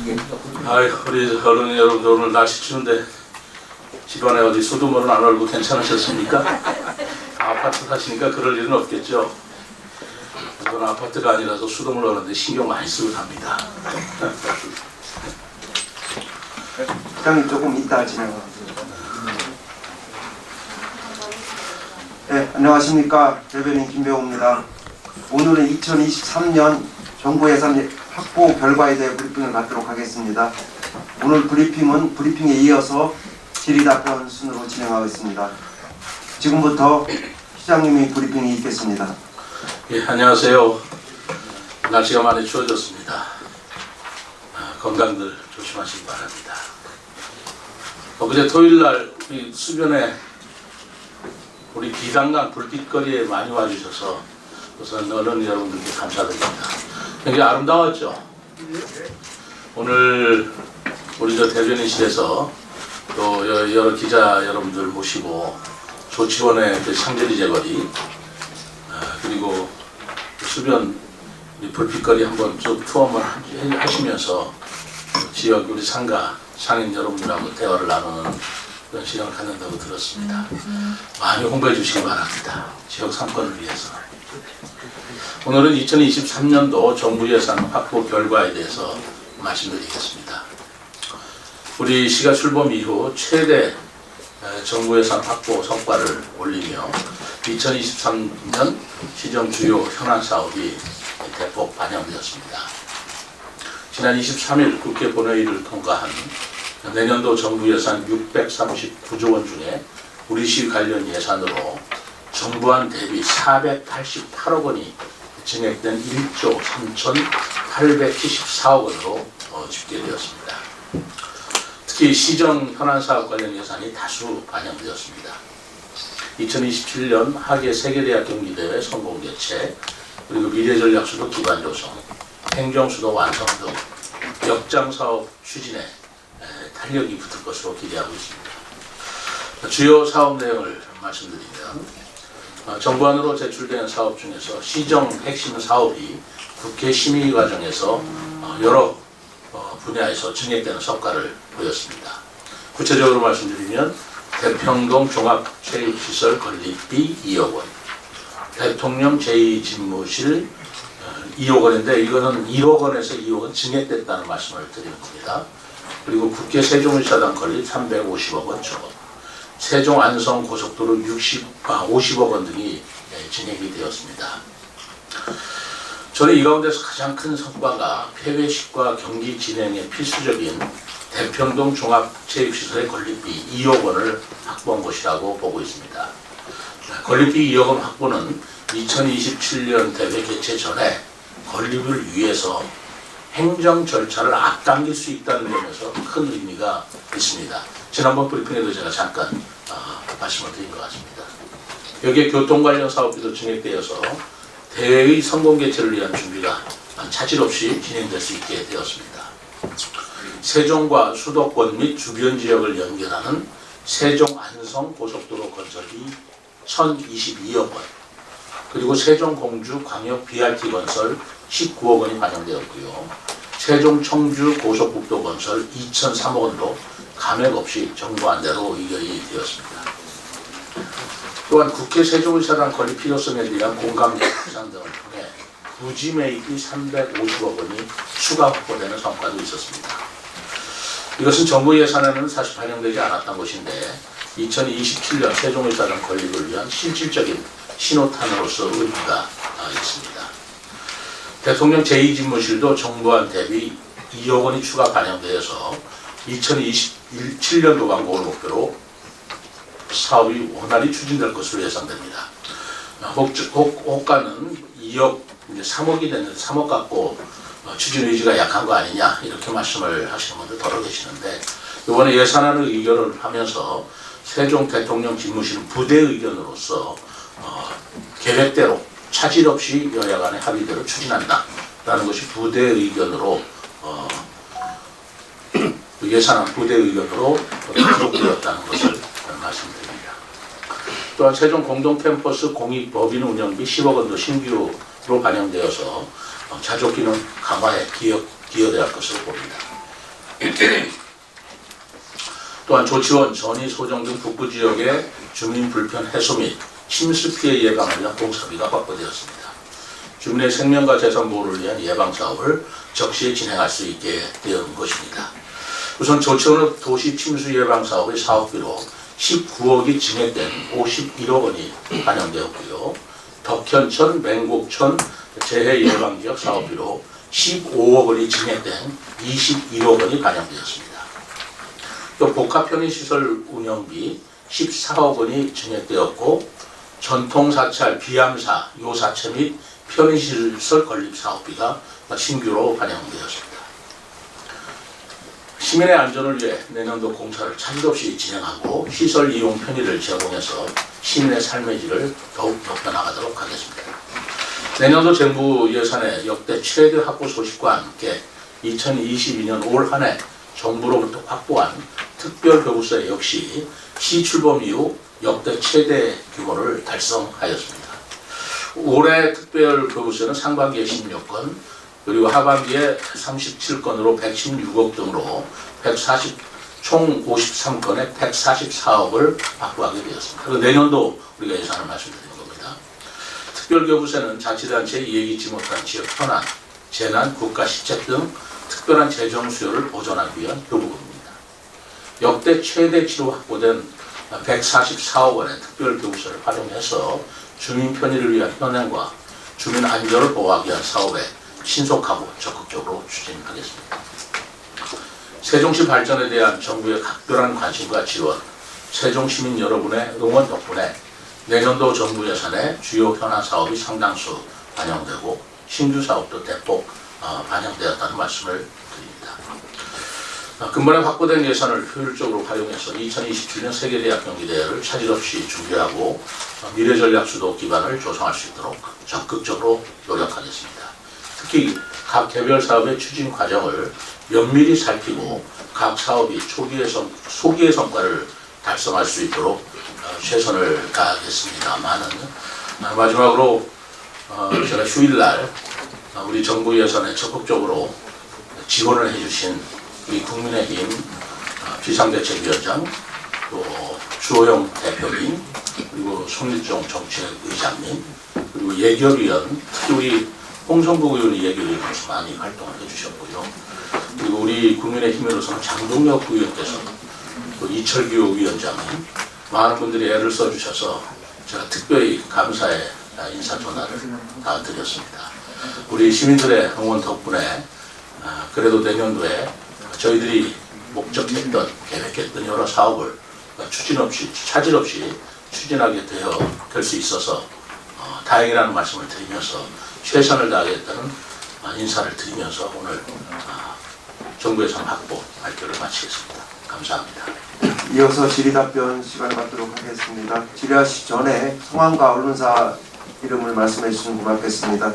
아이, 우리 어른이 여러분들 오늘 날씨 추운데 집안에 어디 수돗물은 안 얼고 괜찮으셨습니까? 아파트 사시니까 그럴 일은 없겠죠? 저는 아파트가 아니라서 수돗물 얼는데 신경 많이 쓰고 삽니다. 시장님 조금 이따 진행하겠습니다. 네, 안녕하십니까. 대변인 김배호입니다. 오늘은 2023년 정부 예산 확보 결과에 대해 브리핑을 갖도록 하겠습니다. 오늘 브리핑에 이어서 질의답변 순으로 진행하겠습니다. 지금부터 시장님이 브리핑이 있겠습니다. 예, 안녕하세요. 날씨가 많이 추워졌습니다. 건강들 조심하시기 바랍니다. 어제 토요일날 우리 수변에 우리 비단강 불빛거리에 많이 와주셔서 우선 어른 여러분들께 감사드립니다. 굉장히 아름다웠죠? 오늘 우리 대변인실에서 또 여러 기자 여러분들 모시고 조치원의 상제리 제거리 그리고 수변 불빛거리 한번 쭉 투어만 하시면서 지역 우리 상가 상인 여러분들하고 대화를 나누는 그런 시간을 갖는다고 들었습니다. 많이 홍보해 주시기 바랍니다. 지역 상권을 위해서. 오늘은 2023년도 정부 예산 확보 결과에 대해서 말씀드리겠습니다. 우리 시가 출범 이후 최대 정부 예산 확보 성과를 올리며 2023년 시정 주요 현안 사업이 대폭 반영되었습니다. 지난 23일 국회 본회의를 통과한 내년도 정부 예산 639조 원 중에 우리 시 관련 예산으로 정부안 대비 488억 원이 증액된 1조 3,874억 원으로 집계되었습니다. 특히 시정 현안 사업 관련 예산이 다수 반영되었습니다. 2027년 하계 세계대학 경기대회 성공 개최, 그리고 미래전략수도 기반 조성, 행정수도 완성 등 역장사업 추진에 탄력이 붙을 것으로 기대하고 있습니다. 주요 사업 내용을 말씀드리면 정부안으로 제출된 사업 중에서 시정 핵심 사업이 국회 심의 과정에서 여러 분야에서 증액되는 성과를 보였습니다. 구체적으로 말씀드리면 대평동 종합체육시설 건립비 2억 원, 대통령 제2집무실 2억 원인데 이거는 1억 원에서 2억 원 증액됐다는 말씀을 드리는 겁니다. 그리고 국회 세종의사당 건립 350억 원 총, 세종 안성 고속도로 50억 원 등이 진행이 되었습니다. 저는 이 가운데서 가장 큰 성과가 폐회식과 경기 진행에 필수적인 대평동 종합체육시설의 건립비 2억 원을 확보한 것이라고 보고 있습니다. 건립비 2억 원 확보는 2027년 대회 개최 전에 건립을 위해서 행정 절차를 앞당길 수 있다는 점에서 큰 의미가 있습니다. 지난번 브리핑에도 제가 잠깐 말씀을 드린 것 같습니다. 여기에 교통 관련 사업비도 증액되어서 대회의 성공 개최를 위한 준비가 차질 없이 진행될 수 있게 되었습니다. 세종과 수도권 및 주변 지역을 연결하는 세종 안성 고속도로 건설비 1,022억 원, 그리고 세종 공주 광역 BRT 건설 19억 원이 반영되었고요. 세종 청주 고속국도 건설 2,003억 원도 감액 없이 정부 안대로 의결이 되었습니다. 또한 국회 세종의사당 건립 필요성에 대한 공감대 구상 등을 통해 부지 매입이 350억 원이 추가 확보되는 성과도 있었습니다. 이것은 정부 예산에는 사실 반영되지 않았던 것인데 2027년 세종의사당 건립을 위한 실질적인 신호탄으로서 의미가 있습니다. 대통령 제2집무실도 정부안 대비 2억 원이 추가 반영되어서 2027년도 완공을 목표로 사업이 원활히 추진될 것으로 예상됩니다. 호가는 2억, 이제 3억이 됐는데 3억 갖고 추진 의지가 약한 거 아니냐 이렇게 말씀을 하시는 분들 더러 계시는데 이번에 예산안을 의결을 하면서 세종 대통령 집무실은 부대 의견으로서 계획대로 차질 없이 여야 간의 합의대로 추진한다라는 것이 부대 의견으로 예산안 부대 의견으로 기록되었다는 것을 말씀드립니다. 또한 세종 공동캠퍼스 공익법인 운영비 10억 원도 신규로 반영되어서 자족기능 강화에 기여될 것으로 봅니다. 또한 조치원, 전이, 소정 등 북부 지역의 주민 불편 해소 및 침수 피해 예방을 위한 공사비가 확보되었습니다. 주민의 생명과 재산 보호를 위한 예방 사업을 적시에 진행할 수 있게 된 것입니다. 우선 조치원의 도시 침수 예방 사업의 사업비로 19억이 증액된 51억 원이 반영되었고요. 덕현천, 맹곡천 재해 예방 지역 사업비로 15억 원이 증액된 21억 원이 반영되었습니다. 또 복합 편의시설 운영비 14억 원이 증액되었고 전통 사찰, 비암사, 요사체 및 편의시설 건립 사업비가 신규로 반영되었습니다. 시민의 안전을 위해 내년도 공사를 차질 없이 진행하고 시설 이용 편의를 제공해서 시민의 삶의 질을 더욱 높여나가도록 하겠습니다. 내년도 정부 예산의 역대 최대 확보 소식과 함께 2022년 올 한 해 정부로부터 확보한 특별교부세 역시 시출범 이후 역대 최대 규모를 달성하였습니다. 올해 특별교부세는 상반기에 16건, 그리고 하반기에 37건으로 116억 등으로 총 53건에 144억을 확보하게 되었습니다. 그리고 내년도 우리가 예산을 말씀드리는 겁니다. 특별교부세는 자치단체의 예기치 못한 지역 현안, 재난, 국가 시책 등 특별한 재정 수요를 보존하기 위한 교부금입니다. 역대 최대치로 확보된 144억 원의 특별교부세를 활용해서 주민 편의를 위한 현행과 주민 안전을 보호하기 위한 사업에 신속하고 적극적으로 추진하겠습니다. 세종시 발전에 대한 정부의 각별한 관심과 지원, 세종시민 여러분의 응원 덕분에 내년도 정부 예산에 주요 현안 사업이 상당수 반영되고 신규 사업도 대폭 반영되었다는 말씀을 드립니다. 근본에 확보된 예산을 효율적으로 활용해서 2027년 세계대학 경기대회를 차질 없이 준비하고 미래전략 주도 기반을 조성할 수 있도록 적극적으로 노력하겠습니다. 특히 각 개별 사업의 추진 과정을 면밀히 살피고 각 사업이 소기의 성과를 달성할 수 있도록 최선을 다하겠습니다만은 마지막으로 제가 휴일날 우리 정부 예산에 적극적으로 지원을 해주신 우리 국민의힘 비상대책위원장, 또 주호영 대표님, 그리고 송일종 정책의장님, 그리고 예결위원, 특히 우리 홍성국 의원이 예결위원으로서 많이 활동을 해주셨고요. 그리고 우리 국민의힘으로서는 장동혁 의원께서 또 이철규 위원장님, 많은 분들이 애를 써주셔서 제가 특별히 감사의 인사 전화를 다 드렸습니다. 우리 시민들의 응원 덕분에 그래도 내년도에 저희들이 목적했던, 계획했던 여러 사업을 차질 없이 추진하게 될 수 있어서 다행이라는 말씀을 드리면서 최선을 다하겠다는 인사를 드리면서 오늘 정부 예산 확보 발표를 마치겠습니다. 감사합니다. 이어서 질의답변 시간을 갖도록 하겠습니다. 질의하시기 전에 성함과 언론사 이름을 말씀해 주시면 고맙겠습니다.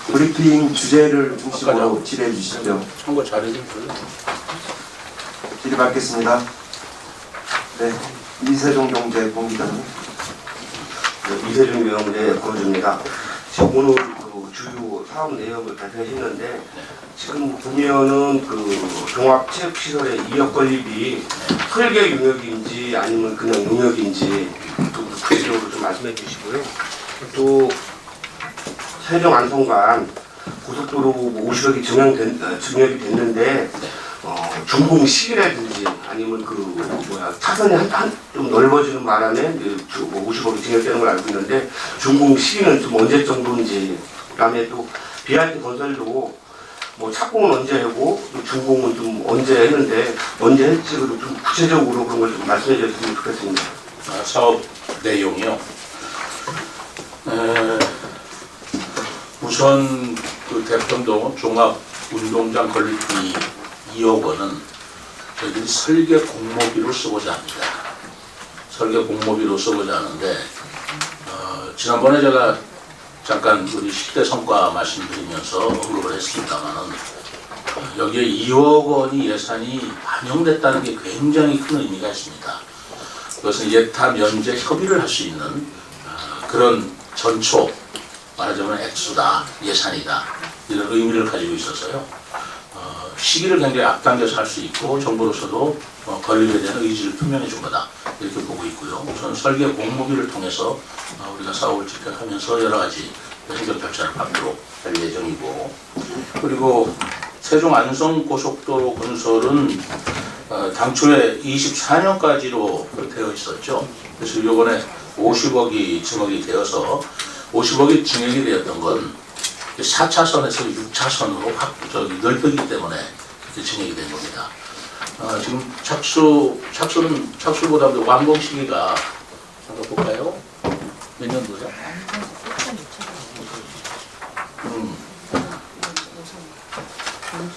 브리핑 주제를 중심으로 질의해 주시죠. 참고 자료 좀 불러. 질의 받겠습니다. 네, 이세종 경제본부장님. 네, 이세종 경제 본부입니다. 지금 오늘 그 주요 사업 내역을 발표했는데 지금 보면은 그 종합체육시설의 2억 건립이 설계 용역인지 아니면 그냥 용역인지 또 구체적으로 좀 말씀해 주시고요. 또 세종 안성간 고속도로 50억이 증액이 됐는데 준공 시기라든지 아니면 차선이 좀 넓어지는 바람에 50억이 증액되는 걸 알고 있는데 준공 시기는 좀 언제 정도인지, 그다음에 또 BRT 건설도 착공은 언제 하고 또 준공은 좀 언제 했는데 언제 했지, 좀 구체적으로 그런 걸 좀 말씀해 주셨으면 좋겠습니다. 사업 내용이요. 우선 그 대평동 종합운동장 건립비 2억 원은 저희들이 설계 공모비로 쓰고자 합니다. 설계 공모비로 쓰고자 하는데 지난번에 제가 잠깐 우리 10대 성과 말씀드리면서 언급을 했습니다만은 여기에 2억 원이 예산이 반영됐다는 게 굉장히 큰 의미가 있습니다. 그것은 예타 면제 협의를 할 수 있는 그런 전초, 말하자면 액수다, 예산이다, 이런 의미를 가지고 있어서요. 시기를 굉장히 앞당겨서 할 수 있고 정부로서도 건립에 대한 의지를 표명해 준 거다 이렇게 보고 있고요. 우선 설계 공모비를 통해서 우리가 사업을 집행하면서 여러 가지 행정 절차를 밟도록 할 예정이고, 그리고 세종 안성 고속도로 건설은 당초에 24년까지로 되어 있었죠. 그래서 이번에 50억이 증액이 되어서 50억이 증액이 되었던 건 4차선에서 6차선으로 넓히기 때문에 그렇게 진행이 된 겁니다. 지금 착수보다도 완공 시기가 한번 볼까요? 몇 년도죠?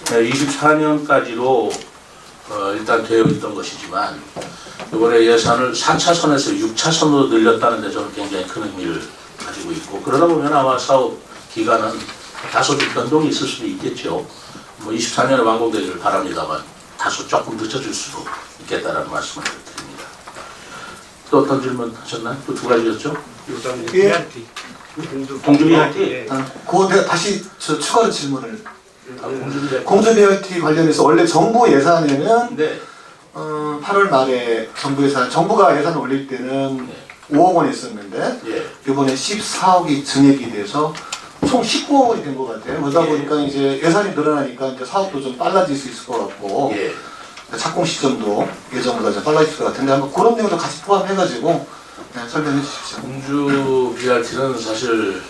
24년까지로 일단 되어 있던 것이지만 이번에 예산을 4차선에서 6차선으로 늘렸다는 데 저는 굉장히 큰 의미를 가지고 있고, 그러다 보면 아마 사업 기간은 다소 좀 변동이 있을 수도 있겠죠. 24년에 완공되기를 바랍니다만 다소 조금 늦춰질 수도 있겠다라는 말씀을 드립니다. 또 어떤 질문 하셨나요? 또 두 가지였죠? 예. 공주 BRT? 그거 내가 다시 추가로 질문을. 공주 BRT. 공주 BRT 관련해서 원래 정부 예산에는 네. 8월 말에 정부가 예산을 올릴 때는 5억 원이었었는데 예. 이번에 14억이 증액이 돼서 총 19억 원이 된 것 같아요. 그러다 예. 보니까 이제 예산이 늘어나니까 이제 사업도 좀 빨라질 수 있을 것 같고 예. 착공 시점도 예전보다 좀 빨라질 것 같은데 한번 그런 내용도 같이 포함해가지고 설명해 주십시오. 공주 BRT는 사실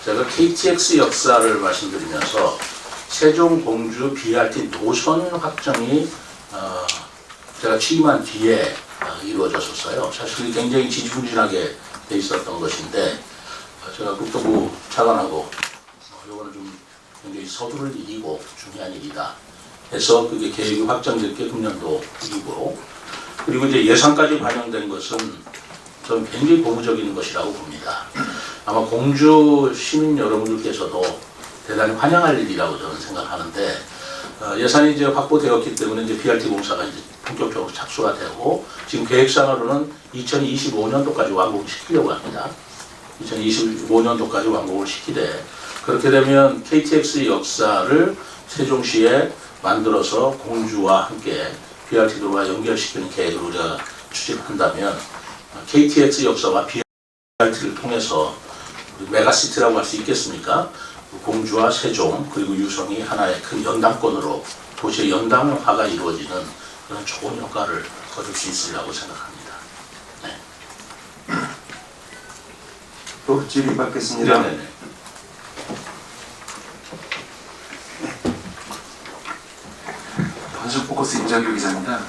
제가 KTX 역사를 말씀드리면서 세종 공주 BRT 노선 확정이 제가 취임한 뒤에 이루어졌었어요. 사실 굉장히 지지부진하게 돼 있었던 것인데 제가 국토부 차관하고 이거는 좀 굉장히 서두를 일이고 중요한 일이다 해서 그게 계획이 확정될 게 금년도 이후고, 그리고 이제 예산까지 반영된 것은 저는 굉장히 고무적인 것이라고 봅니다. 아마 공주 시민 여러분들께서도 대단히 환영할 일이라고 저는 생각하는데, 예산이 이제 확보되었기 때문에 이제 BRT 공사가 이제 본격적으로 착수가 되고, 지금 계획상으로는 2025년도까지 완공시키려고 합니다. 2025년도까지 완공을 시키되, 그렇게 되면 KTX 역사를 세종시에 만들어서 공주와 함께 BRT 도로와 연결시키는 계획을 우리가 추진한다면 KTX 역사와 BRT를 통해서 메가시티라고 할 수 있겠습니까? 공주와 세종 그리고 유성이 하나의 큰 연당권으로 도시의 연당화가 이루어지는 그런 좋은 효과를 거둘 수 있으리라고 생각합니다. 네. 또 질의 받겠습니다. 네네네. 번식 포커스 임장규 기자입니다.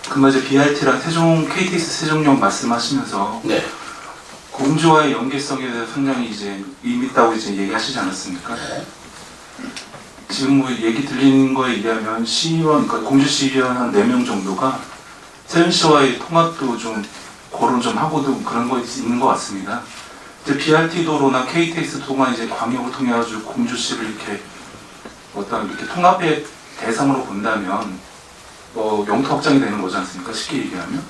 금방 이제 BRT랑 KTX 세종역 말씀하시면서 네. 공주와의 연계성에 대해서 상당히 이제 의미 있다고 이제 얘기하시지 않았습니까? 네. 지금 뭐 얘기 들리는 거에 의하면 시의원, 그러니까 공주 시의원 한 4명 정도가 세종시와의 통합도 좀 고론 좀 하고도 그런 거 있는 것 같습니다. 이제 BRT 도로나 KTX 도로나 이제 광역을 통해 가지고 공주시를 이렇게 어떤 이렇게 통합의 대상으로 본다면 영토 확장이 되는 거지 않습니까? 쉽게 얘기하면.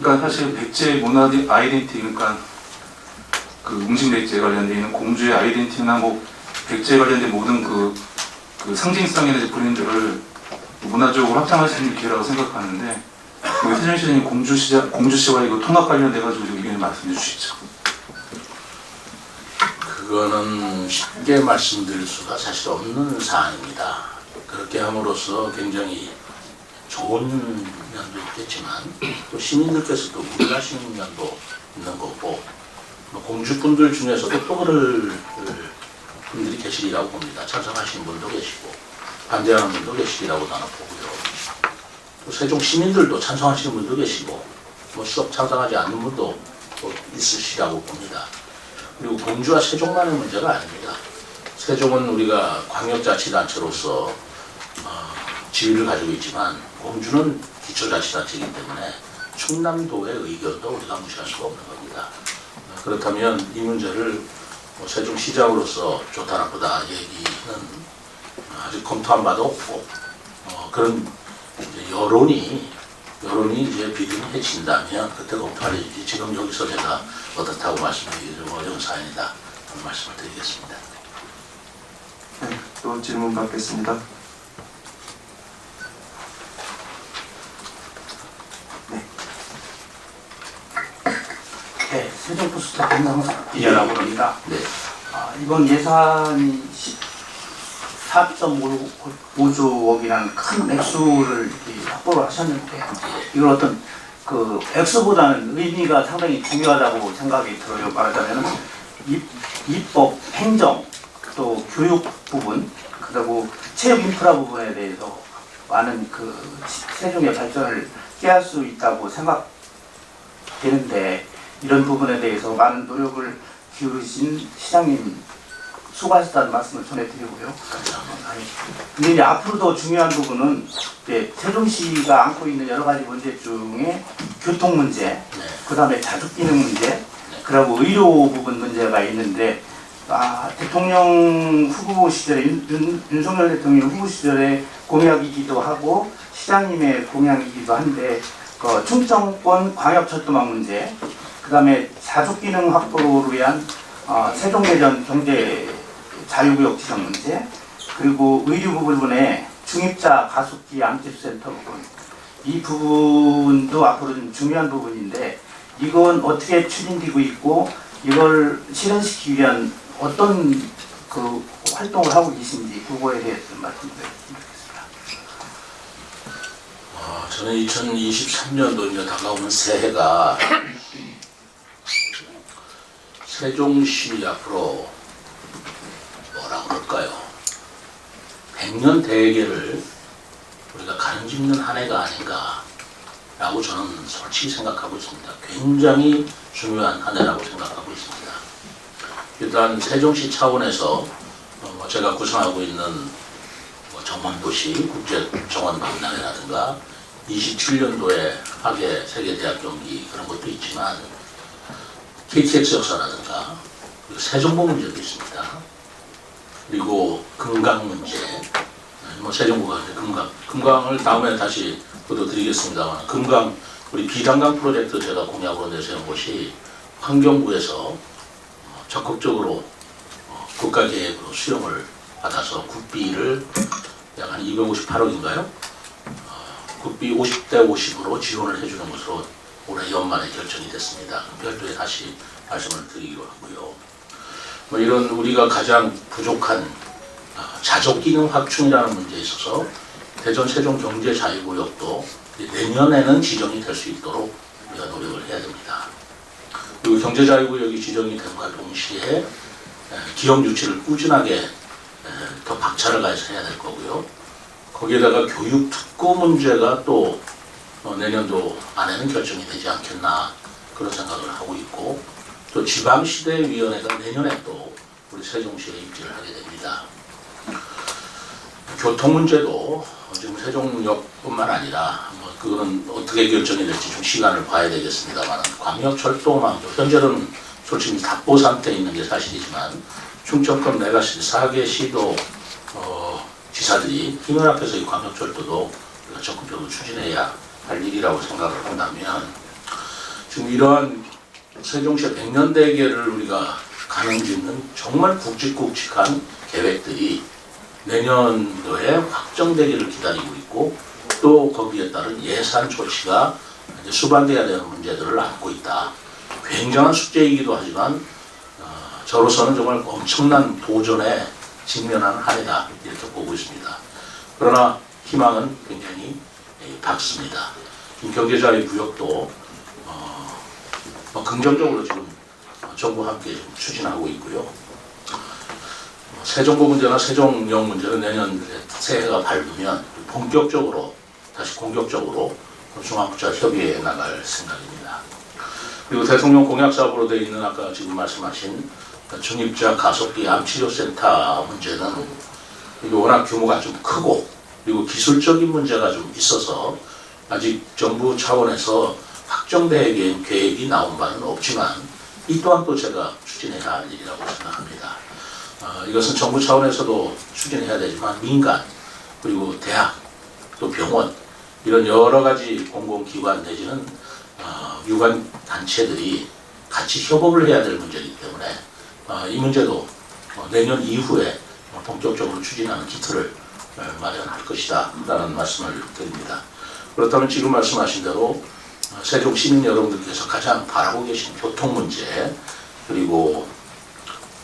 그러니까 사실 백제 문화 아이덴티티, 그러니까 그 웅진백제 관련돼 있는 공주의 아이덴티티나 뭐 백제 관련된 모든 그 상징성의 이제 브랜드를 문화적으로 확장할 수 있는 기회라고 생각하는데, 우리 세종시장님 공주시와 이거 통합 관련돼가지고 의견을 말씀해 주시죠. 그거는 쉽게 말씀드릴 수가 사실 없는 사안입니다. 그렇게 함으로써 굉장히 좋은 면도 있겠지만 또 시민들께서도 우려하시는 면도 있는 거고, 공주분들 중에서도 또 그럴 분들이 계시리라고 봅니다. 찬성하시는 분도 계시고 반대하는 분도 계시리라고 나는 보고요. 또 세종 시민들도 찬성하시는 분도 계시고 썩 찬성하지 않는 분도 또 있으시라고 봅니다. 그리고 공주와 세종만의 문제가 아닙니다. 세종은 우리가 광역자치단체로서 지위를 가지고 있지만 공주는 기초자치단체이기 때문에 충남도의 의견도 우리가 무시할 수가 없는 겁니다. 그렇다면 이 문제를 세종시장으로서 좋다 나쁘다 얘기는 아직 검토한 바도 없고, 그런 이제 여론이 이제 비등해진다면 그때 검토할 일이지, 지금 여기서 제가 어떻다고 말씀드리기 좀 어려운 사안이다 하는 말씀을 드리겠습니다. 네, 또 질문 받겠습니다. 세종포스트 한상석 기자라고 합니다. 네. 이번 예산이 4.5조 원이라는 큰 액수를 이렇게 확보를 하셨는데 이걸 어떤 그 액수보다는 의미가 상당히 중요하다고 생각이 들어요. 말하자면 입법, 행정, 또 교육 부분, 그리고 체육 인프라 부분에 대해서 많은 그 세종의 발전을 깨할 수 있다고 생각되는데 이런 부분에 대해서 많은 노력을 기울이신 시장님 수고하셨다는 말씀을 전해드리고요. 근데 이제 앞으로도 중요한 부분은 이제 세종시가 안고 있는 여러 가지 문제 중에 교통 문제, 그 다음에 자족기능 문제, 그리고 의료 부분 문제가 있는데 대통령 후보 시절에 윤석열 대통령 후보 시절에 공약이기도 하고 시장님의 공약이기도 한데 그 충청권 광역철도망 문제, 그 다음에 자족기능 확보를 위한 세종대전 경제 자유구역 지정 문제, 그리고 의료 부분에 중입자 가습기 암집센터 부분, 이 부분도 앞으로 좀 중요한 부분인데 이건 어떻게 추진되고 있고 이걸 실현시키기 위한 어떤 그 활동을 하고 계신지 그거에 대해서 좀 말씀드리겠습니다. 저는 2023년도 이제 다가오는 새해가 세종시 앞으로 뭐라 그럴까요? 100년 대계를 우리가 가름짓는 한 해가 아닌가라고 저는 솔직히 생각하고 있습니다. 굉장히 중요한 한 해라고 생각하고 있습니다. 일단 세종시 차원에서 제가 구성하고 있는 정원도시 국제정원박람회라든가 27년도에 하계 세계대학 경기 그런 것도 있지만 KTX 역사라든가 세종보 문제도 있습니다. 그리고 금강 문제, 세종보가 이제 금강을 다음에 다시 보도드리겠습니다만 금강 우리 비단강 프로젝트 제가 공약으로 내세운 곳이 환경부에서 적극적으로 국가계획으로 수용을 받아서 국비를 약 한 258억인가요? 국비 50대 50으로 지원을 해주는 것으로 올해 연말에 결정이 됐습니다. 별도에 다시 말씀을 드리기로 하고요. 이런 우리가 가장 부족한 자족기능 확충이라는 문제에 있어서 대전 세종 경제자유구역도 내년에는 지정이 될 수 있도록 우리가 노력을 해야 됩니다. 그리고 경제자유구역이 지정이 됨과 동시에 기업 유치를 꾸준하게 더 박차를 가해서 해야 될 거고요. 거기에다가 교육 특구 문제가 또 내년도 안에는 결정이 되지 않겠나 그런 생각을 하고 있고 또 지방시대위원회가 내년에 또 우리 세종시에 입지를 하게 됩니다. 교통 문제도 지금 세종역뿐만 아니라 그거는 어떻게 결정이 될지 좀 시간을 봐야 되겠습니다만 광역철도망도 현재는 솔직히 답보 상태에 있는 게 사실이지만 충청권 내가시 4개 시도 지사들이 힘을 합해서 이 광역철도도 우리가 적극적으로 추진해야 할 일이라고 생각을 한다면 지금 이러한 세종시의 100년 대계를 우리가 가늠짓는 정말 굵직굵직한 계획들이 내년도에 확정되기를 기다리고 있고 또 거기에 따른 예산 조치가 이제 수반돼야 되는 문제들을 안고 있다. 굉장한 숙제이기도 하지만 저로서는 정말 엄청난 도전에 직면한 한 해다 이렇게 보고 있습니다. 그러나 희망은 굉장히 밝습니다. 경제자유구역도 긍정적으로 지금 정부와 함께 추진하고 있고요. 세종보 문제나 세종역 문제는 내년 새해가 밝으면 본격적으로 다시 공격적으로 중앙국제협의회에 나갈 생각입니다. 그리고 대통령 공약 사업으로 되어 있는 아까 지금 말씀하신 중입자 가속기 암치료센터 문제는 이게 워낙 규모가 좀 크고 그리고 기술적인 문제가 좀 있어서 아직 정부 차원에서 확정된 계획이 나온 바는 없지만 이 또한 또 제가 추진해야 할 일이라고 생각합니다. 이것은 정부 차원에서도 추진해야 되지만 민간 그리고 대학 또 병원 이런 여러 가지 공공기관 내지는 유관 단체들이 같이 협업을 해야 될 문제이기 때문에 이 문제도 내년 이후에 본격적으로 추진하는 기틀을 마련할 것이다 라는 말씀을 드립니다. 그렇다면 지금 말씀하신 대로 세종 시민 여러분들께서 가장 바라고 계신 교통 문제, 그리고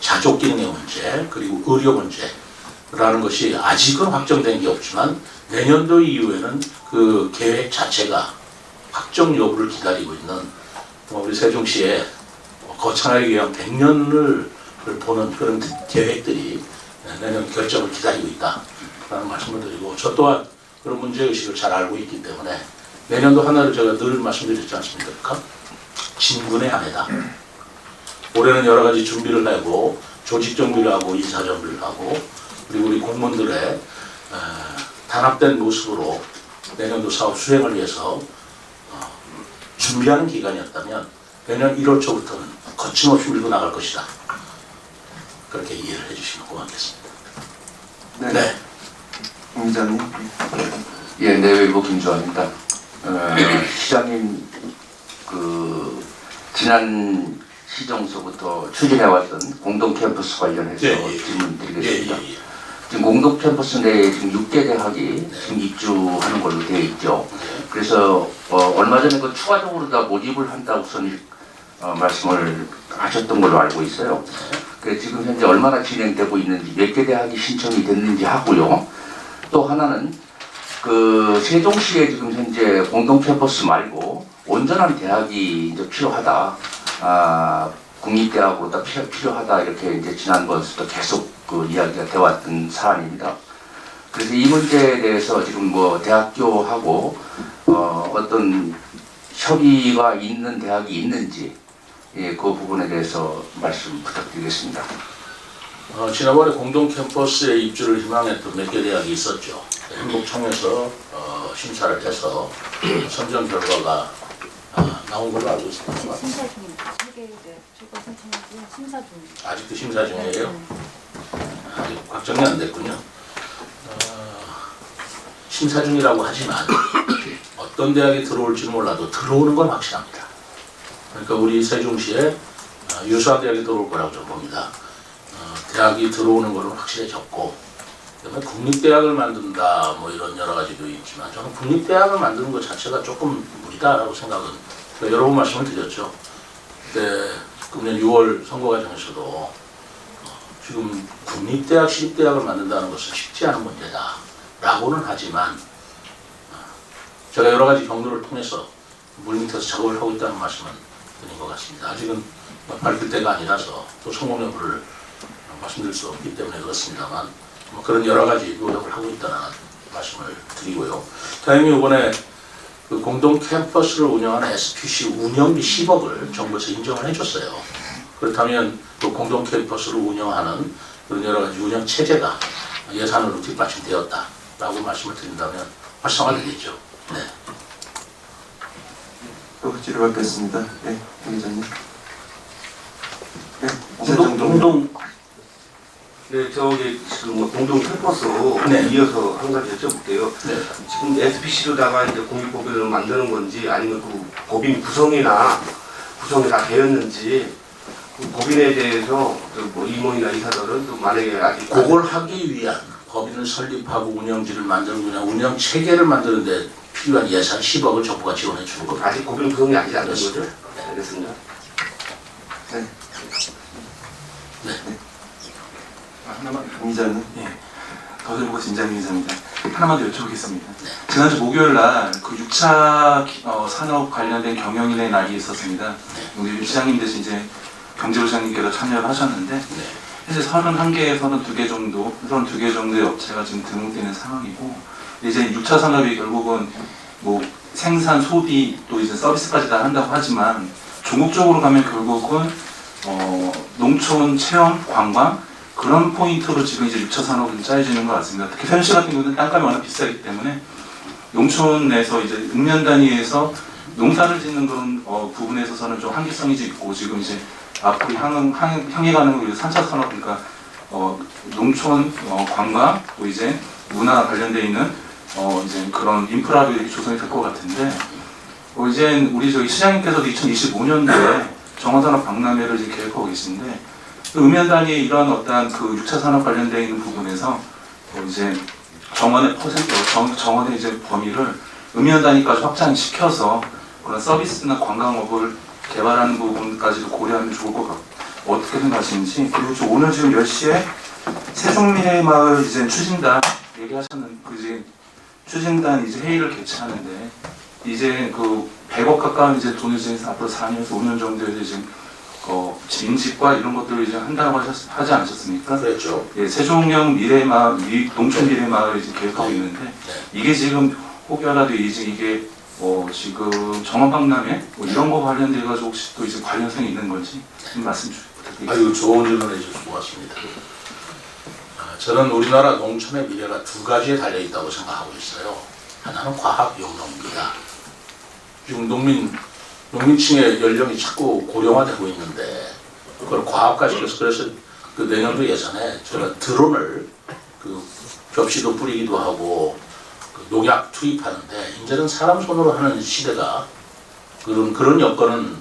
자족 기능의 문제, 그리고 의료 문제라는 것이 아직은 확정된 게 없지만 내년도 이후에는 그 계획 자체가 확정 여부를 기다리고 있는 우리 세종시의 거창하게 얘기하면 100년을 보는 그런 계획들이 내년 결정을 기다리고 있다라는 말씀을 드리고, 저 또한 그런 문제의식을 잘 알고 있기 때문에 내년도 하나를 제가 늘 말씀드렸지 않습니까? 진군의 한 해다. 올해는 여러 가지 준비를 하고 조직 정비를 하고 인사 정비를 하고, 그리고 우리 공무원들의 단합된 모습으로 내년도 사업 수행을 위해서 준비하는 기간이었다면 내년 1월 초부터는 거침없이 밀고 나갈 것이다. 그렇게 이해를 해주시면 고맙겠습니다. 네. 김 기자님. 예, 내외부 김주환입니다. 시장님 지난 시정서부터 추진해왔던 공동 캠퍼스 관련해서 질문드리겠습니다. 지금 공동 캠퍼스 내에 지금 6개 대학이 지금 입주하는 걸로 되어 있죠. 그래서 얼마 전에 그 추가적으로 다 모집을 한다고 말씀을 하셨던 걸로 알고 있어요. 그래서 지금 현재 얼마나 진행되고 있는지, 몇 개 대학이 신청이 됐는지 하고요. 또 하나는 세종시에 지금 현재 공동 캠퍼스 말고 온전한 대학이 이제 필요하다. 국립대학으로 다 필요하다. 이렇게 이제 지난번부터 계속 이야기가 되어왔던 사안입니다. 그래서 이 문제에 대해서 지금 대학교하고 어떤 협의가 있는 대학이 있는지, 그 부분에 대해서 말씀 부탁드리겠습니다. 지난번에 공동 캠퍼스에 입주를 희망했던 몇 개 대학이 있었죠. 행복청에서 심사를 해서 선정 결과가 나온 걸로 알고 있습니다. 심사 중입니다. 3개 출과 신청하고요. 심사 중입니다. 아직도 심사 중이에요? 아직 확정이 안 됐군요. 심사 중이라고 하지만 어떤 대학이 들어올지는 몰라도 들어오는 건 확실합니다. 그러니까 우리 세종시에 유수한 대학이 들어올 거라고 저는 봅니다. 대학이 들어오는 거는 확실해졌고, 그다음에 국립대학을 만든다 이런 여러 가지도 있지만 저는 국립대학을 만드는 것 자체가 조금 무리다라고 생각은 여러 번 말씀을 드렸죠. 그때 금년 6월 선거 과정에서도 지금 국립대학, 시립대학을 만든다는 것은 쉽지 않은 문제다라고는 하지만 제가 여러 가지 경로를 통해서 물밑에서 작업을 하고 있다는 말씀은 드린 것 같습니다. 아직은 밝힐 때가 아니라서 또 성공 여부를 말씀드릴 수 없기 때문에 그렇습니다만 그런 여러 가지 노력을 하고 있다는 말씀을 드리고요. 다행히 이번에 그 공동 캠퍼스를 운영하는 SPC 운영비 10억을 정부에서 인정을 해줬어요. 그렇다면 또 공동 캠퍼스를 운영하는 그런 여러 가지 운영 체제가 예산으로 뒷받침되었다라고 말씀을 드린다면 활성화되겠죠. 네. 또 질의받겠습니다. 네, 김 기자님. 네, 네, 저기 지금 공동 캠퍼스 네. 이어서 한 가지 여쭤볼게요. 네. 지금 SPC로다가 이제 공익법인을 만드는 건지, 아니면 법인 구성이 다 되었는지, 법인에 대해서 임원이나 이사들은 또 만약에 아직 그걸 하기 위한 법인을 설립하고 운영지를 만드는 거냐, 운영 체계를 만드는데 필요한 예산 10억을 정부가 지원해 주는 겁니다. 아직 법인 구성이 아직 안 된 그렇습니다. 거죠? 네, 알겠습니다. 하나만. 김 기자님. 예, 더들보고 진장민 기자입니다. 하나만 더 여쭤보겠습니다. 지난주 목요일 날 그 6차 산업 관련된 경영인의 날이 있었습니다. 우리 시장님 대신 이제 경제부장님께서 참여를 하셨는데 현재 31개, 32개 정도의 업체가 지금 등록되는 상황이고, 이제 6차 산업이 결국은 생산, 소비, 또 이제 서비스까지 다 한다고 하지만 종목적으로 가면 결국은 농촌, 체험, 관광 그런 포인트로 지금 이제 6차 산업은 짜여지는 것 같습니다. 특히 서울시 같은 경우는 땅값이 워낙 비싸기 때문에 농촌에서 이제 읍면 단위에서 농사를 짓는 그런 부분에 있어서는 좀 한계성이 있고, 지금 이제 앞으로 향해 가는 3차 산업, 그러니까 농촌, 관광, 또 이제 문화 관련돼 있는 이제 그런 인프라도 이렇게 조성이 될 것 같은데, 이제 우리 저기 시장님께서도 2025년도에 정원산업 박람회를 이제 계획하고 계신데, 읍면 단위의 이런 어떤 그 6차 산업 관련돼 있는 부분에서 이제 정원의 이제 범위를 읍면 단위까지 확장시켜서 그런 서비스나 관광업을 개발하는 부분까지도 고려하면 좋을 것 같고 어떻게 생각하시는지. 그리고 오늘 지금 10시에 세종미래마을 이제 추진단 얘기하셨는 그 이제 추진단 이제 회의를 개최하는데 이제 그 100억 가까운 이제 돈을 이제 앞으로 4년에서 5년 정도에 이제 인식과 이런 것들을 이제 한다고 하지 않으셨습니까? 그랬죠. 예, 세종형 미래마을, 농촌 미래마을 이제 계획하고 있는데 이게 지금 혹여라도 이제 이게 지금 정원박람회 이런 거 관련돼 가지고 혹시 또 이제 관련성이 있는 건지 좀 말씀 부탁드립니다. 아유, 좋은 질문 해주셔서 고맙습니다. 저는 우리나라 농촌의 미래가 두 가지에 달려 있다고 생각하고 있어요. 하나는 과학 용농입니다. 지금 농민층의 연령이 자꾸 고령화되고 있는데 그걸 과학화시켜서 그래서 그 내년도 예산에 제가 드론을 그 접시도 뿌리기도 하고 그 농약 투입하는데 이제는 사람 손으로 하는 시대가 그런 여건은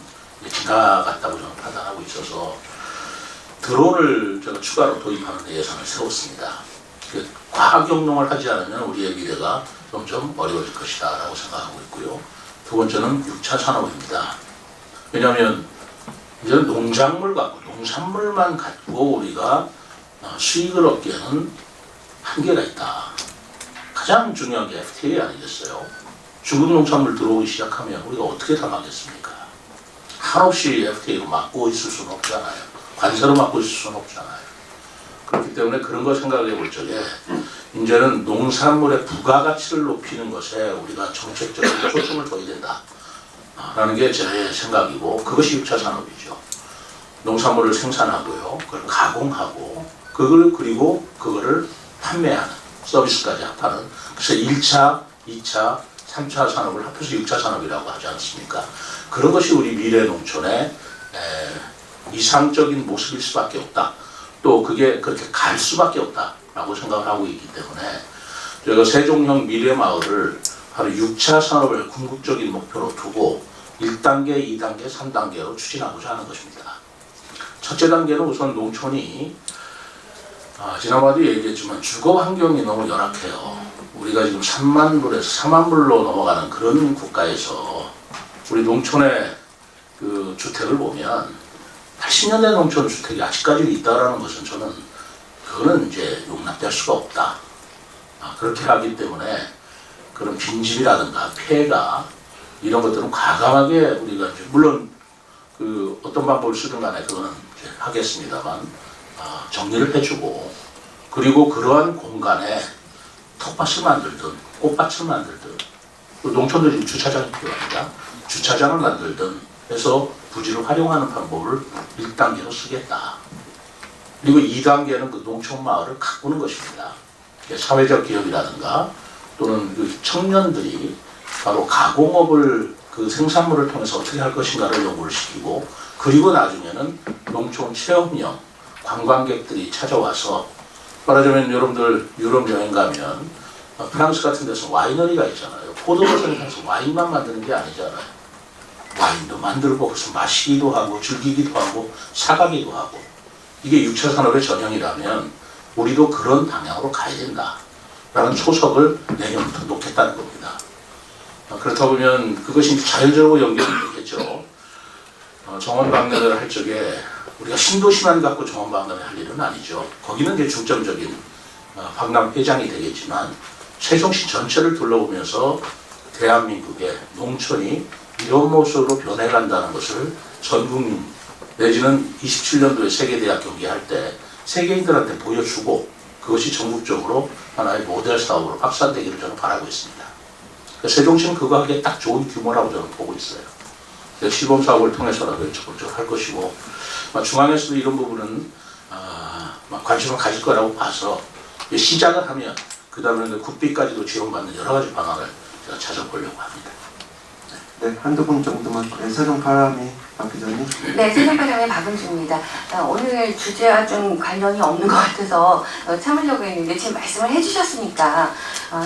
지나갔다고 저는 판단하고 있어서 드론을 제가 추가로 도입하는 데 예산을 세웠습니다. 과학 용농을 하지 않으면 우리의 미래가 점점 어려워질 것이다 라고 생각하고 있고요. 두 번째는 6차 산업입니다. 왜냐하면 이제는 농산물만 갖고 우리가 수익을 얻기에는 한계가 있다. 가장 중요한 게 FTA 아니겠어요? 중국 농산물 들어오기 시작하면 우리가 어떻게 당하겠습니까? 한없이 FTA로 막고 있을 수는 없잖아요. 관세로 막고 있을 수는 없잖아요. 그렇기 때문에 그런 걸 생각해 볼 적에 이제는 농산물의 부가가치를 높이는 것에 우리가 정책적으로 초점을 둬야 된다 라는 게 제 생각이고 그것이 6차 산업이죠. 농산물을 생산하고요. 그걸 가공하고 그리고 그거를 판매하는 서비스까지 합하는 그래서 1차, 2차, 3차 산업을 합해서 6차 산업이라고 하지 않습니까? 그런 것이 우리 미래 농촌의 이상적인 모습일 수밖에 없다. 또 그게 그렇게 갈 수밖에 없다라고 생각을 하고 있기 때문에 저희가 세종형 미래마을을 바로 6차 산업을 궁극적인 목표로 두고 1단계, 2단계, 3단계로 추진하고자 하는 것입니다. 첫째 단계는 우선 농촌이 지난번에도 얘기했지만 주거 환경이 너무 열악해요. 우리가 지금 3만 불에서 4만 불로 넘어가는 그런 국가에서 우리 농촌의 그 주택을 보면 80년대 농촌 주택이 아직까지 있다라는 것은 저는 그거는 이제 용납될 수가 없다. 그렇게 하기 때문에 그런 빈집이라든가 폐가 이런 것들은 과감하게 우리가 이제 물론 그 어떤 방법을 쓰든 간에 그거는 이제 하겠습니다만 정리를 해주고 그리고 그러한 공간에 텃밭을 만들든 꽃밭을 만들든 농촌도 지금 주차장이 필요합니다. 주차장을 만들든 해서 부지를 활용하는 방법을 1단계로 쓰겠다. 그리고 2단계는 그 농촌 마을을 가꾸는 것입니다. 사회적 기업이라든가 또는 그 청년들이 바로 가공업을 그 생산물을 통해서 어떻게 할 것인가를 연구를 시키고 그리고 나중에는 농촌 체험형 관광객들이 찾아와서 말하자면 여러분들 유럽 여행 가면 프랑스 같은 데서 와이너리가 있잖아요. 포도밭을 해서 와인만 만드는 게 아니잖아요. 와인도 만들고 그래서 마시기도 하고 즐기기도 하고 사가기도 하고 이게 6차 산업의 전형이라면 우리도 그런 방향으로 가야 된다라는 초석을 내년부터 놓겠다는 겁니다. 그렇다 보면 그것이 자연적으로 연결이 되겠죠. 정원박람회를 할 적에 우리가 신도시만 갖고 정원박람회 할 일은 아니죠. 거기는 이제 중점적인 박람회장이 되겠지만 세종시 전체를 둘러보면서 대한민국의 농촌이 이런 모습으로 변해간다는 것을 전 국민 내지는 27년도에 세계대학 경기할 때 세계인들한테 보여주고 그것이 전국적으로 하나의 모델 사업으로 확산되기를 저는 바라고 있습니다. 세종시는 그거 하기에 딱 좋은 규모라고 저는 보고 있어요. 시범 사업을 통해서라도 적극적으로 할 것이고 중앙에서도 이런 부분은 관심을 가질 거라고 봐서 시작을 하면 그 다음에 국비까지도 지원받는 여러 가지 방안을 제가 찾아보려고 합니다. 네, 한두 분 정도만. 네, 세종파람이 박 기자님. 네, 세종파람의 박은주입니다. 오늘 주제와 좀 관련이 없는 것 같아서 참으려고 했는데 지금 말씀을 해주셨으니까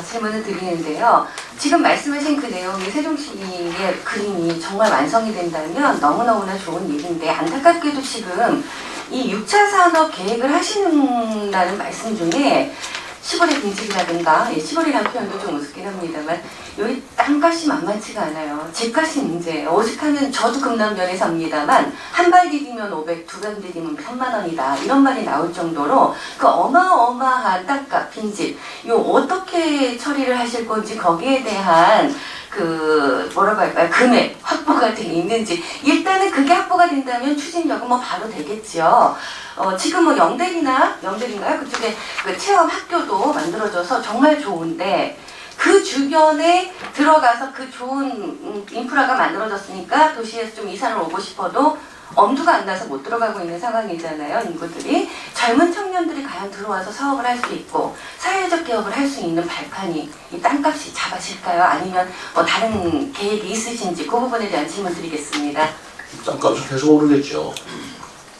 질문을 드리는데요. 지금 말씀하신 그 내용이 세종시의 그림이 정말 완성이 된다면 너무너무나 좋은 일인데 안타깝게도 지금 이 6차 산업 계획을 하신다는 말씀 중에 시골의 빈집이라든가, 시골이라는 표현도 좀 우습긴 합니다만 여기 땅값이 만만치가 않아요. 집값이 문제예요. 오죽하면 저도 금남면에 삽니다만 한 발 디디면 500, 두 발 디디면 1000만 원이다 이런 말이 나올 정도로 그 어마어마한 땅값, 빈집 요 어떻게 처리를 하실 건지 거기에 대한 그 뭐라고 할까요? 금액 확보가 돼 있는지 일단은 그게 확보가 된다면 추진력은 뭐 바로 되겠죠. 지금 뭐 영대인가요? 그쪽에 그 체험 학교도 만들어져서 정말 좋은데 그 주변에 들어가서 그 좋은 인프라가 만들어졌으니까 도시에서 좀 이사를 오고 싶어도 엄두가 안 나서 못 들어가고 있는 상황이잖아요. 인구들이 젊은 청년들이 과연 들어와서 사업을 할 수 있고 사회적 개혁을 할 수 있는 발판이 이 땅값이 잡아질까요? 아니면 뭐 다른 계획이 있으신지 그 부분에 대한 질문 드리겠습니다. 땅값은 계속 오르겠죠.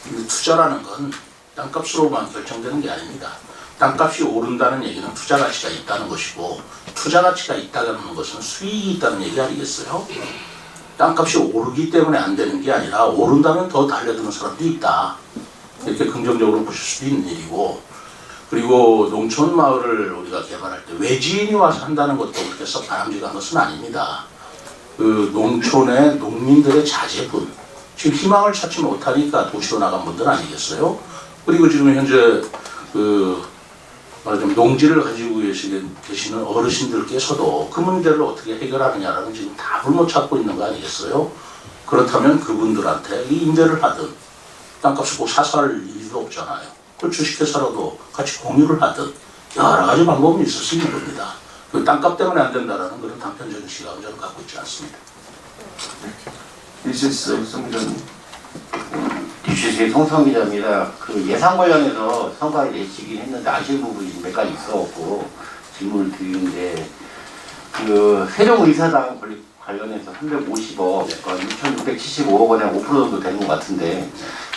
근데 투자라는 건 땅값으로만 결정되는 게 아닙니다. 땅값이 오른다는 얘기는 투자 가치가 있다는 것이고 투자 가치가 있다는 것은 수익이 있다는 얘기 아니겠어요? 땅값이 오르기 때문에 안 되는 게 아니라 오른다면 더 달려드는 사람도 있다. 이렇게 긍정적으로 보실 수도 있는 일이고 그리고 농촌 마을을 우리가 개발할 때 외지인이 와서 한다는 것도 그렇게 썩 바람직한 것은 아닙니다. 그 농촌의 농민들의 자제분 지금 희망을 찾지 못하니까 도시로 나간 분들 아니겠어요? 그리고 지금 현재 그 말하자면 농지를 가지고 계시는 어르신들께서도 그 문제를 어떻게 해결하느냐라는 지금 답을 못 찾고 있는 거 아니겠어요? 그렇다면 그분들한테 이 임대를 하든 땅값을 꼭 사서 할 일도 없잖아요. 그걸 주식회사로도 같이 공유를 하든 여러 가지 방법이 있을 수 있는 겁니다. 그 땅값 때문에 안 된다는 그런 단편적인 시각은 저는 갖고 있지 않습니다. 뉴시스 송 기자님. 뉴시스의 송성 기자입니다. 그 예산 관련해서 성과에 내시긴 했는데 아쉬운 부분이 몇 가지 있어갖고 질문을 드리는데 그 세종의사당 건립 관련해서 350억, 그러니까 6,675억 원에 5% 정도 되는 것 같은데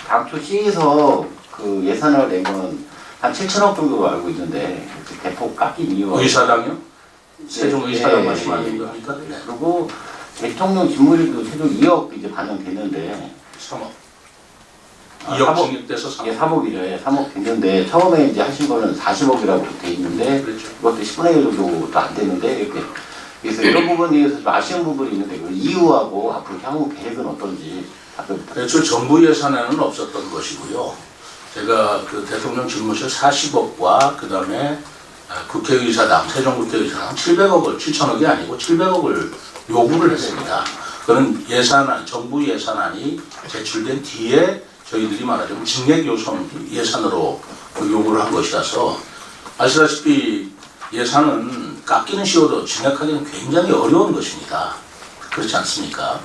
당초 시에서 그 예산을 내면 한 7천억 정도로 알고 있는데 대폭 깎인 이유가 의사당이요? 세종의사당 네, 말씀하는 겁니까? 네. 그리고 대통령 직무일도 최종 2억 이제 반영됐는데 3억. 2억 증액돼서 3억. 예, 3억이죠. 예, 3억 됐는데 처음에 이제 하신 거는 40억이라고 돼 있는데 그렇죠. 그것도 10분의 1 정도도 안 되는데 이렇게 그래서 이런 부분에 대해서 좀 아쉬운 부분이 있는데 그 이유하고 앞으로 향후 계획은 어떤지 답변 부탁드립니다. 애초 정부 예산에는 없었던 것이고요. 제가 그 대통령 집무실 40억과 그 다음에 국회의사당, 세종국회의사당 700억을, 7천억이 아니고 700억을 요구를 했습니다. 그는 예산안, 정부 예산안이 제출된 뒤에 저희들이 말하자면 증액 요청 예산으로 요구를 한 것이라서 아시다시피 예산은 깎이는 쉬워도 증액하기는 굉장히 어려운 것입니다. 그렇지 않습니까?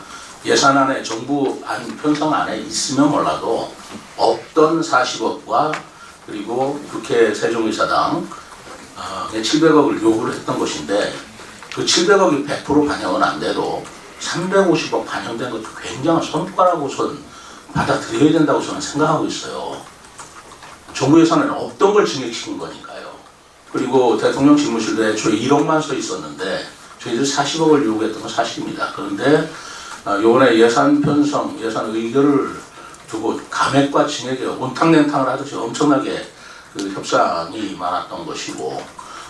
예산안에 정부 편성 안에 있으면 몰라도 없던 40억과 그리고 국회 세종의사당 700억을 요구를 했던 것인데 그 700억이 100% 반영은 안 돼도 350억 반영된 것도 굉장한 성과라고선 받아들여야 된다고 저는 생각하고 있어요. 정부 예산에는 없던 걸 증액시킨 거니까요. 그리고 대통령 집무실 내에 저희 1억만 서 있었는데 저희들 40억을 요구했던 건 사실입니다. 그런데 이번에 예산 편성, 예산 의결을 두고 감액과 증액에 온탕냉탕을 하듯이 엄청나게 그 협상이 많았던 것이고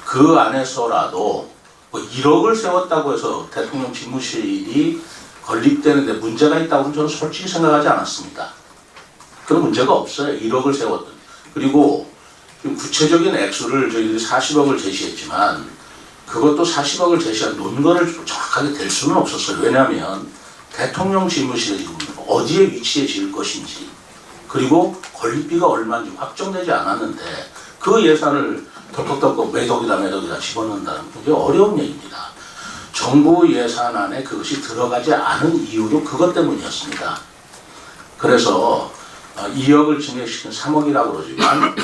그 안에서라도 뭐 1억을 세웠다고 해서 대통령 집무실이 건립되는데 문제가 있다고는 저는 솔직히 생각하지 않았습니다. 그런 문제가 없어요. 1억을 세웠던. 그리고 구체적인 액수를 저희들이 40억을 제시했지만 그것도 40억을 제시한 논거를 정확하게 댈 수는 없었어요. 왜냐하면 대통령 집무실이 지금 어디에 위치해 질 것인지 그리고 건립비가 얼마인지 확정되지 않았는데 그 예산을 덜컥덜컥 매덕이다 집어넣는다는 게 굉장히 어려운 얘기입니다. 정부 예산안에 그것이 들어가지 않은 이유도 그것 때문이었습니다. 그래서 2억을 증액시킨 3억이라고 그러지만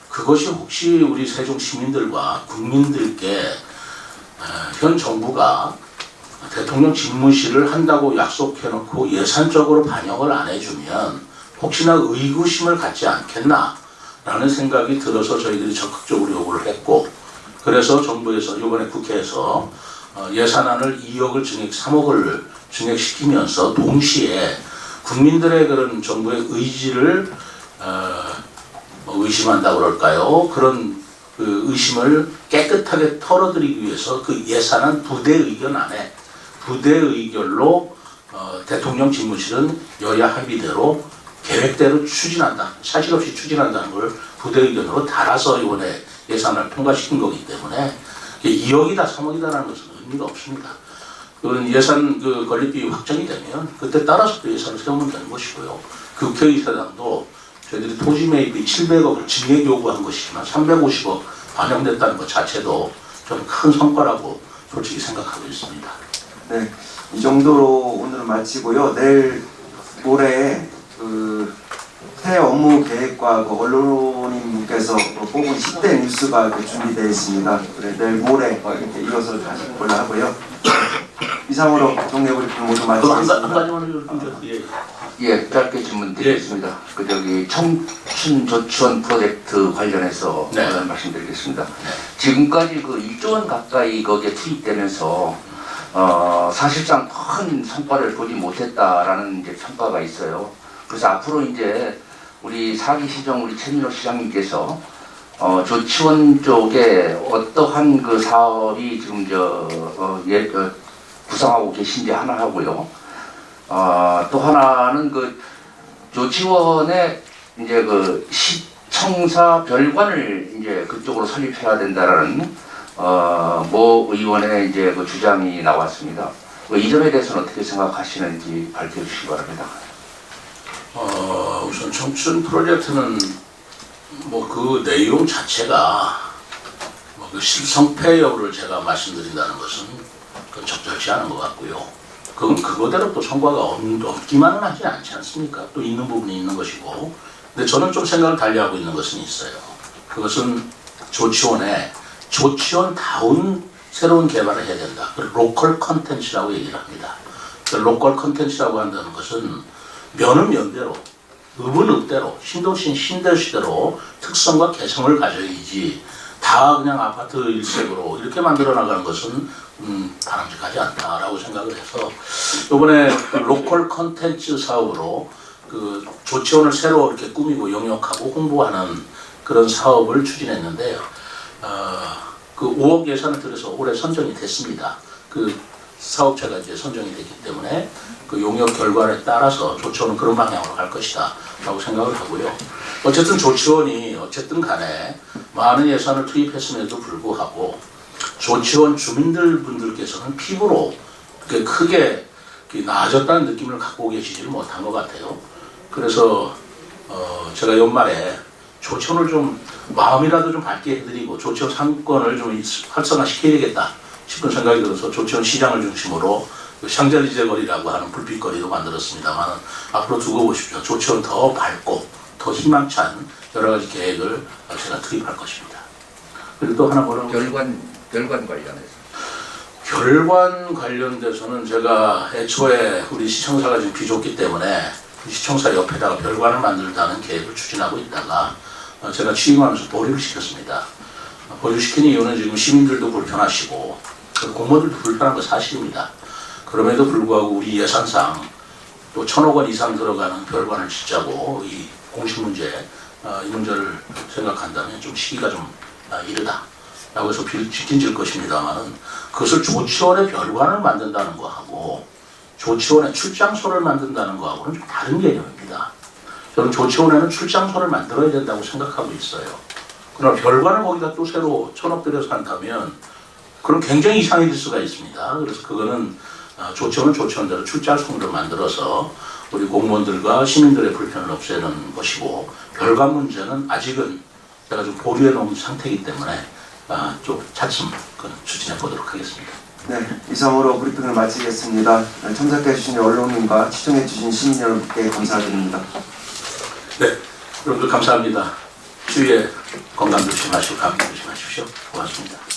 그것이 혹시 우리 세종 시민들과 국민들께 현 정부가 대통령 집무실을 한다고 약속해놓고 예산적으로 반영을 안 해주면 혹시나 의구심을 갖지 않겠나라는 생각이 들어서 저희들이 적극적으로 요구를 했고 그래서 정부에서 이번에 국회에서 예산안을 2억을 증액, 3억을 증액시키면서 동시에 국민들의 그런 정부의 의지를 의심한다고 그럴까요? 그런 그 의심을 깨끗하게 털어드리기 위해서 그 예산안 부대 의견 안에 부대 의결로 대통령 집무실은 여야 합의대로 계획대로 추진한다. 사실 없이 추진한다는 걸 부대 의견으로 달아서 이번에 예산을 통과시킨 거기 때문에 2억이다 3억이다라는 것은 의미가 없습니다. 그 예산 그 건립비 확정이 되면 그때 따라서 또 예산을 세우면 되는 것이고요. 그 국회의사당도 저희들이 토지 매입비 700억을 증액 요구한 것이지만 350억 반영됐다는 것 자체도 좀 큰 성과라고 솔직히 생각하고 있습니다. 네, 이 정도로 오늘 마치고요. 내일 모레 새 업무 계획과 그 언론인분께서 뽑은 10대 뉴스가 이렇게 준비되어 있습니다. 그래, 내일 모레 이렇게 이어서 다시 보려 하고요. 이상으로 정례 브리핑 모두 마치겠습니다. 한 가지만 예. 예, 짧게 질문 드리겠습니다. 그 저기 청춘 저출원 프로젝트 관련해서 네. 말씀드리겠습니다. 지금까지 그 1조 원 가까이 거기에 투입되면서 사실상 큰 성과를 보지 못했다라는 이제 평가가 있어요. 그래서 앞으로 이제 우리 사기 시정 우리 최민호 시장님께서 조치원 쪽에 어떠한 그 사업이 지금 구상하고 계신지 하나 하고요. 또 하나는 그 조치원에 이제 그 시청사 별관을 이제 그쪽으로 설립해야 된다라는 모 의원의 이제 그 주장이 나왔습니다. 이 점에 대해서는 어떻게 생각하시는지 밝혀주시기 바랍니다. 우선 청춘 프로젝트는 뭐 그 내용 자체가 뭐 그 실성패 여부를 제가 말씀드린다는 것은 그건 적절치 않은 것 같고요. 그건 그거대로 또 성과가 없기만은 하지 않지 않습니까? 또 있는 부분이 있는 것이고. 근데 저는 좀 생각을 달리하고 있는 것은 있어요. 그것은 조치원다운 새로운 개발을 해야 된다. 로컬 컨텐츠라고 얘기를 합니다. 로컬 컨텐츠라고 한다는 것은 면은 면대로, 읍은 읍대로, 신도시는 신도시대로 특성과 개성을 가져야지 다 그냥 아파트 일색으로 이렇게 만들어 나가는 것은 바람직하지 않다라고 생각을 해서 이번에 그 로컬 컨텐츠 사업으로 그 조치원을 새로 이렇게 꾸미고 영역하고 홍보하는 그런 사업을 추진했는데요. 그 5억 예산을 들여서 올해 선정이 됐습니다. 그 사업체가 이제 선정이 됐기 때문에 그 용역 결과에 따라서 조치원은 그런 방향으로 갈 것이다 라고 생각을 하고요. 어쨌든 조치원이 어쨌든 간에 많은 예산을 투입했음에도 불구하고 조치원 주민들분들께서는 피부로 크게 나아졌다는 느낌을 갖고 계시지를 못한 것 같아요. 그래서 제가 연말에 조치원을 좀 마음이라도 좀 밝게 해드리고 조치원 상권을 좀 활성화시켜야 되겠다 싶은 생각이 들어서 조치원 시장을 중심으로 샹젤리제 거리라고 하는 불빛거리도 만들었습니다만 앞으로 두고 보십시오. 조치원 더 밝고 더 희망찬 여러 가지 계획을 제가 투입할 것입니다. 그리고 또 하나 뭐라고? 별관 관련해서. 별관 관련돼서는 제가 애초에 우리 시청사가 지금 비좁기 때문에 시청사 옆에다가 별관을 만들다는 계획을 추진하고 있다가 제가 취임하면서 보류를 시켰습니다. 보류시킨 이유는 지금 시민들도 불편하시고 공무원들도 불편한 건 사실입니다. 그럼에도 불구하고 우리 예산상 또 1,000억 원 이상 들어가는 별관을 짓자고 이 공식 문제, 이 문제를 생각한다면 좀 시기가 좀 이르다 라고 해서 지킨질 것입니다만은 그것을 조치원의 별관을 만든다는 거하고 조치원의 출장소를 만든다는 거하고는 좀 다른 개념입니다. 저는 조치원에는 출장소를 만들어야 된다고 생각하고 있어요. 그러나 별관을 거기다 또 새로 1,000억 들여서 한다면 그럼 굉장히 이상해질 수가 있습니다. 그래서 그거는 조치원은 조치원대로 출장소를 만들어서 우리 공무원들과 시민들의 불편을 없애는 것이고 별관 문제는 아직은 제가 좀 보류해 놓은 상태이기 때문에 좀 차츰 추진해 보도록 하겠습니다. 네, 이상으로 브리핑을 마치겠습니다. 참석해 주신 언론인과 시청해 주신 시민 여러분께 감사드립니다. 네, 여러분들 감사합니다. 주위에 건강 조심하시고 감기 조심하십시오. 고맙습니다.